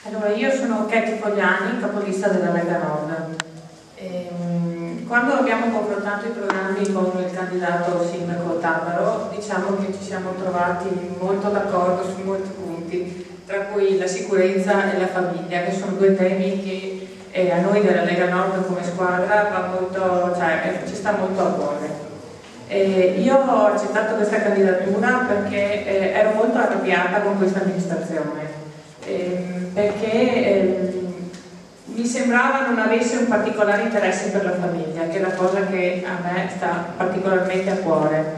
Allora, io sono Katie Fogliani, capolista della Lega Nord. Quando abbiamo confrontato i programmi con il candidato sindaco Tabaro, diciamo che ci siamo trovati molto d'accordo su molti punti, tra cui la sicurezza e la famiglia, che sono due temi che a noi della Lega Nord come squadra va molto, ci sta molto a cuore. Io ho accettato questa candidatura perché ero molto arrabbiata con questa amministrazione, perché mi sembrava non avesse un particolare interesse per la famiglia, che è la cosa che a me sta particolarmente a cuore.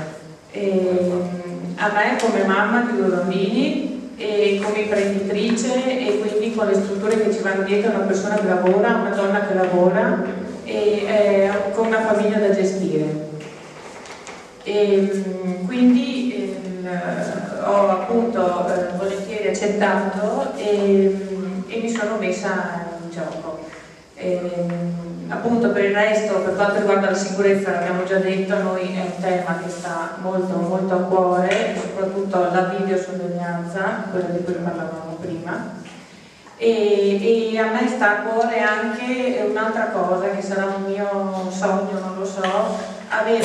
A me come mamma di 2 bambini e come imprenditrice, e quindi con le strutture che ci vanno dietro, una persona che lavora, una donna che lavora e con una famiglia da gestire. Quindi ho appunto volentieri accettato e mi sono messa in gioco. Appunto per il resto, per quanto riguarda la sicurezza, l'abbiamo già detto, a noi è un tema che sta molto molto a cuore, soprattutto la videosorveglianza, quella di cui parlavamo prima. E a me sta a cuore anche un'altra cosa che sarà un mio sogno, non lo so, avere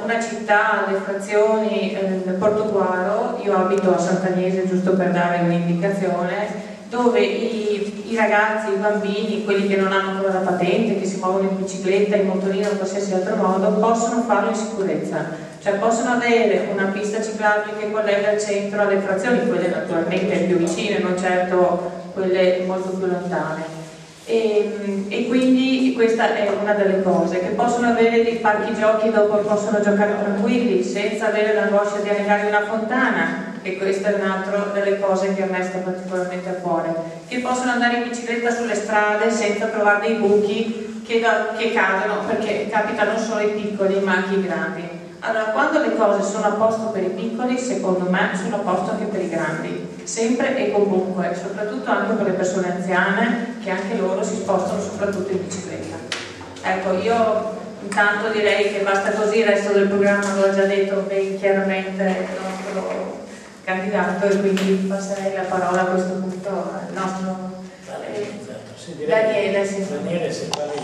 una città, le frazioni del Portoguaro. Io abito a Sant'Agnese, giusto per dare un'indicazione, dove i ragazzi, i bambini, quelli che non hanno ancora la patente, che si muovono in bicicletta, in motorino o in qualsiasi altro modo, possono farlo in sicurezza, cioè possono avere una pista ciclabile che collega il centro alle frazioni, quelle naturalmente più vicine, non certo quelle molto più lontane. E quindi questa è una delle cose, che possono avere dei parchi giochi dove possono giocare tranquilli senza avere l'angoscia di annegare una fontana, e questa è un'altra delle cose che a me sta particolarmente a cuore, che possono andare in bicicletta sulle strade senza trovare dei buchi che cadono, perché capita non solo ai piccoli ma anche ai grandi. Allora, quando le cose sono a posto per i piccoli, secondo me sono a posto anche per i grandi, sempre e comunque, soprattutto anche per le persone anziane, che anche loro si spostano soprattutto in bicicletta. Ecco, io intanto direi che basta così, il resto del programma lo ha già detto ben chiaramente il nostro candidato, e quindi passerei la parola a questo punto al nostro Daniele. Daniele, se parli